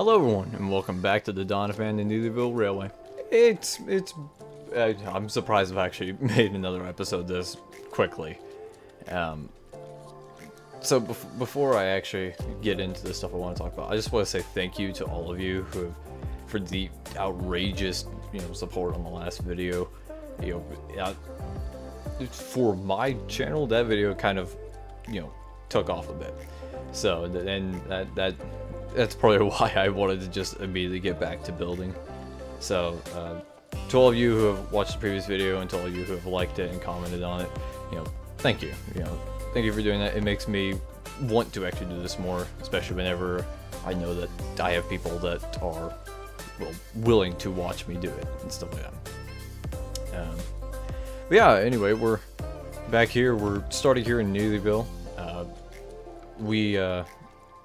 Hello everyone, and welcome back to the Doniphan Neelyville Railway. I'm surprised I've actually made another episode this quickly. So before I actually get into the stuff I want to talk about, I just want to say thank you to all of you for the outrageous, support on the last video. For my channel, that video kind of, took off a bit. So, and that's probably why I wanted to just immediately get back to building. So, to all of you who have watched the previous video and to all of you who have liked it and commented on it, thank you. Thank you for doing that. It makes me want to actually do this more, especially whenever I know that I have people that are, willing to watch me do it and stuff like that. But yeah, anyway, we're back here. We're starting here in Neelyville.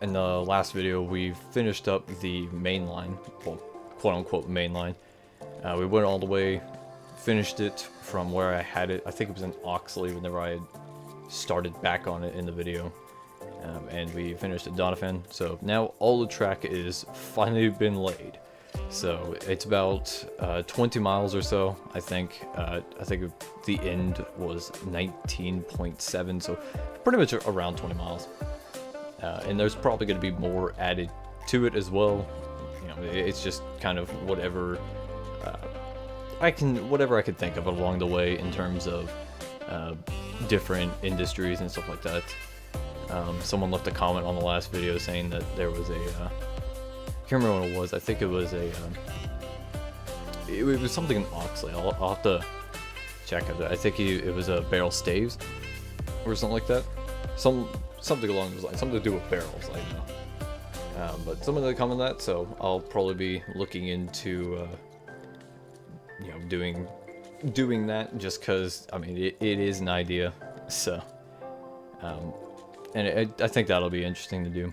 In the last video, we finished up the main line, well, quote-unquote main line. We went all the way, finished it from where I had it. I think it was in Oxley whenever I had started back on it in the video. And we finished at Doniphan. So now all the track is finally been laid. So it's about 20 miles or so, I think. I think the end was 19.7, so pretty much around 20 miles. And there's probably going to be more added to it as well. It's just kind of whatever I can think of along the way in terms of different industries and stuff like that. Someone left a comment on the last video saying that there was a I can't remember what it was. I think it was it was something in Oxley. I'll have to check it. I think it was a barrel staves or something like that. Something along those lines. Something to do with barrels, I know. But someone did comment on that, so I'll probably be looking into doing that just because it is an idea. So and I think that'll be interesting to do.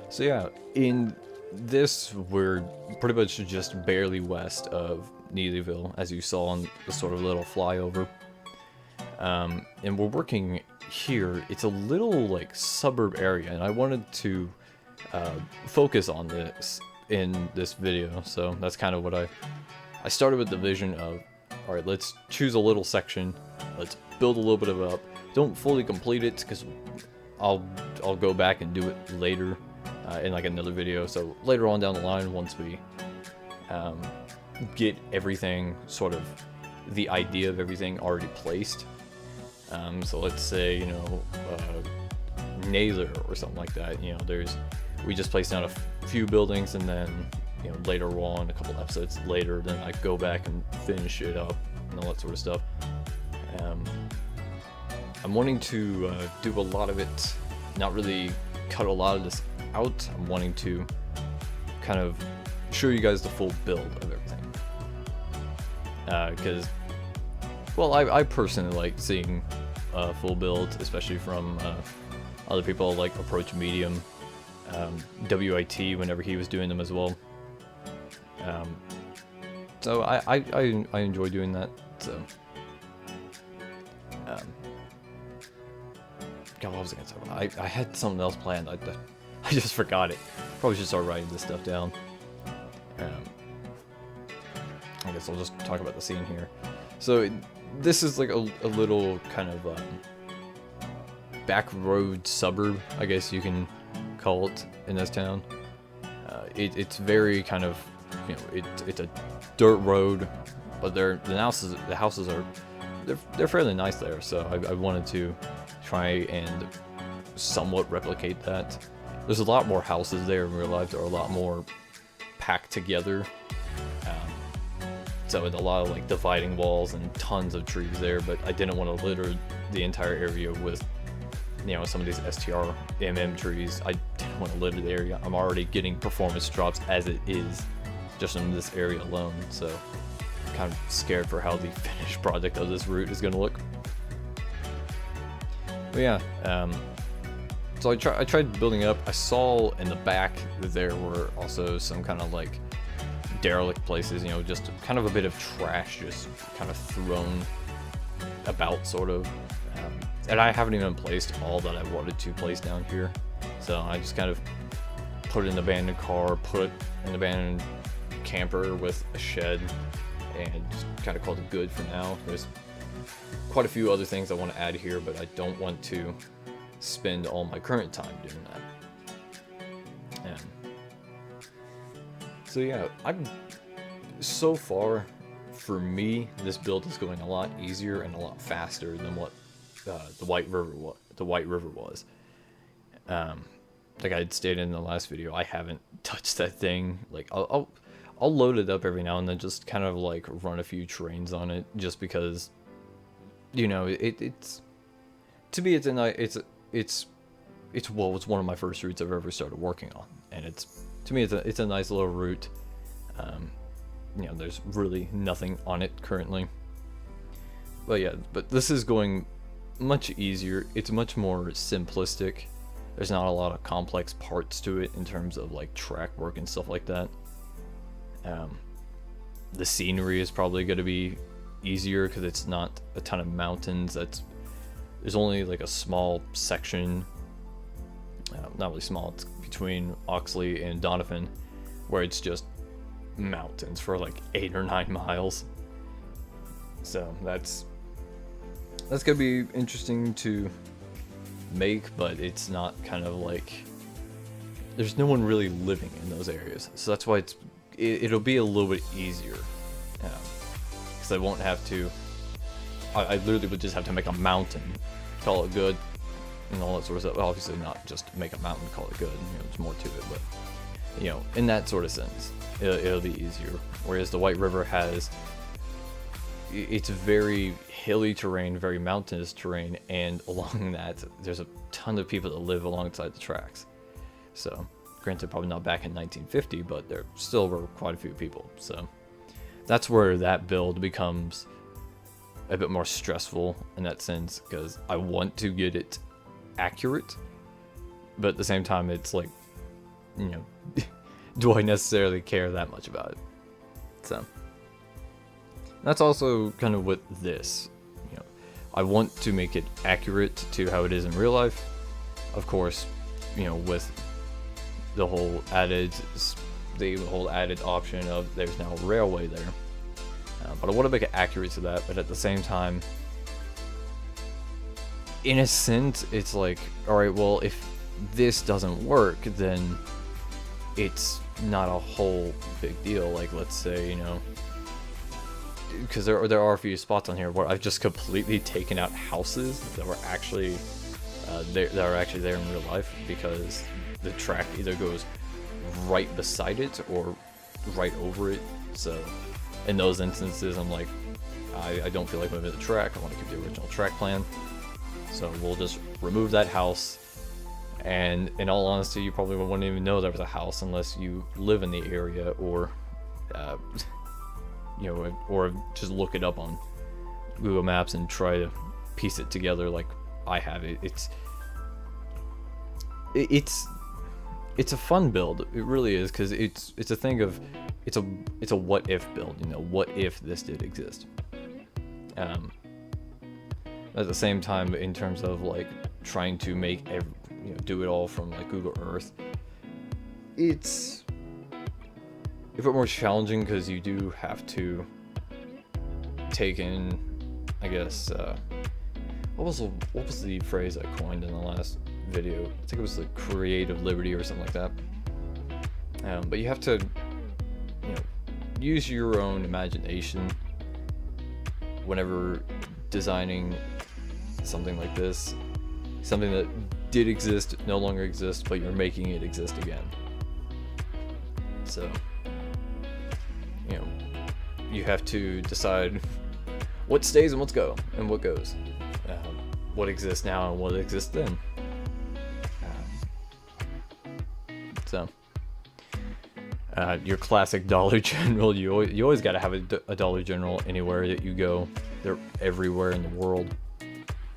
So yeah, in this we're pretty much just barely west of Neelyville, as you saw on the sort of little flyover. And we're working here. It's a little like suburb area, and I wanted to focus on this in this video. So that's kind of what I started with the vision of, all right, let's choose a little section, let's build a little bit of it up. Don't fully complete it because I'll go back and do it later in like another video. So later on down the line, once we get everything, sort of the idea of everything already placed. So let's say, Naylor or something like that. We just placed down a few buildings, and then, later on, a couple episodes later, then I go back and finish it up and all that sort of stuff. I'm wanting to do a lot of it, not really cut a lot of this out. I'm wanting to kind of show you guys the full build of everything. Because, I personally like seeing full build, especially from other people like Approach Medium, WIT whenever he was doing them as well. So I enjoy doing that. So God, what was I gonna talk about? I had something else planned. I just forgot it. Probably should start writing this stuff down. I guess I'll just talk about the scene here. So this is like a little kind of back road suburb, I guess you can call it, in this town. It's very kind of, it's a dirt road, but the houses are they're fairly nice there. So I wanted to try and somewhat replicate that. There's a lot more houses there in real life. There are a lot more packed together. So with a lot of like dividing walls and tons of trees there, but I didn't want to litter the entire area with, some of these STR trees. I didn't want to litter the area. I'm already getting performance drops as it is, just in this area alone. So I'm kind of scared for how the finished product of this route is going to look. But yeah, so I tried building up. I saw in the back that there were also some kind of like derelict places, just kind of a bit of trash just kind of thrown about, sort of. And I haven't even placed all that I wanted to place down here. So I just kind of put an abandoned car, put an abandoned camper with a shed, and just kind of called it good for now. There's quite a few other things I want to add here, but I don't want to spend all my current time doing that. And so yeah, so far, for me, this build is going a lot easier and a lot faster than what the White River was. Like I had stated in the last video, I haven't touched that thing. Like I'll load it up every now and then, just kind of like run a few trains on it, just because, you know, it's to me it's one of my first routes I've ever started working on, and to me it's a nice little route. You know, there's really nothing on it currently, but yeah, but this is going much easier. It's much more simplistic. There's not a lot of complex parts to it in terms of like track work and stuff like that. The scenery is probably going to be easier because it's not a ton of mountains. There's only like a small section, not really small, it's between Oxley and Doniphan, where it's just mountains for like 8 or 9 miles. So that's gonna be interesting to make, but it's not kind of like, there's no one really living in those areas, so that's why it'll be a little bit easier, because I won't have to, I literally would just have to make a mountain, call it good, and all that sort of stuff. Well, obviously not just make a mountain, call it good, you know, there's more to it, but you know, in that sort of sense, it'll be easier. Whereas the White River it's very hilly terrain, very mountainous terrain, and along that there's a ton of people that live alongside the tracks. So granted, probably not back in 1950, but there still were quite a few people. So that's where that build becomes a bit more stressful in that sense, because I want to get it accurate, but at the same time it's like, you know, do I necessarily care that much about it? So that's also kind of with this, you know, I want to make it accurate to how it is in real life. Of course, you know, with the whole added option of there's now a railway there, but I want to make it accurate to that. But at the same time, in a sense, it's like, all right, well, if this doesn't work, then it's not a whole big deal. Like, let's say, you know, because there are a few spots on here where I've just completely taken out houses that were actually there in real life, because the track either goes right beside it or right over it. So in those instances, I'm like, I don't feel like moving the track. I want to keep the original track plan. So we'll just remove that house. And in all honesty, you probably wouldn't even know there was a house unless you live in the area, or you know, or just look it up on Google Maps and try to piece it together like I have. It's a fun build. It really is, because it's a thing of, it's a what if build. You know, what if this did exist? At the same time, in terms of like trying to make you know, do it all from like Google Earth, it's a bit more challenging, because you do have to take in, I guess, what was the phrase I coined in the last video? I think it was like creative liberty or something like that. But you have to, you know, use your own imagination whenever designing something like this, something that did exist, no longer exists, but you're making it exist again. So, you know, you have to decide what stays and what goes, what exists now and what exists then. So, your classic Dollar General, you always got to have a Dollar General anywhere that you go. They're everywhere in the world.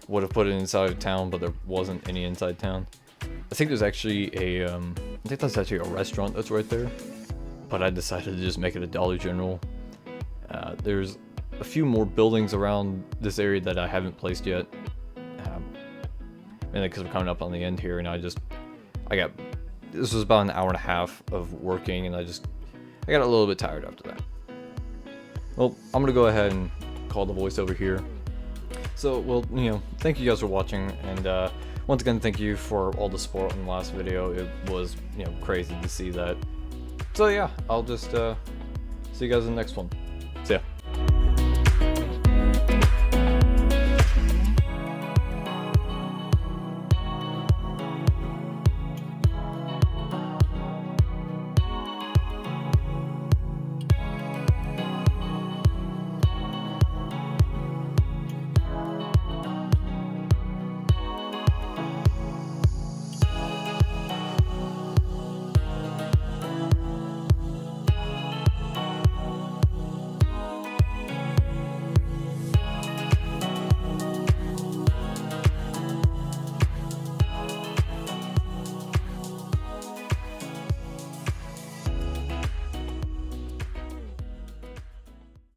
Would have put it inside of town, but there wasn't any inside town. I think there's actually I think that's actually a restaurant that's right there, but I decided to just make it a Dollar General. There's a few more buildings around this area that I haven't placed yet, mainly because we're coming up on the end here, and I got this was about an hour and a half of working, and I got a little bit tired after that. Well, I'm gonna go ahead and call the voiceover here. So, well, thank you guys for watching, and once again, thank you for all the support on the last video. It was, crazy to see that. So yeah, I'll just see you guys in the next one.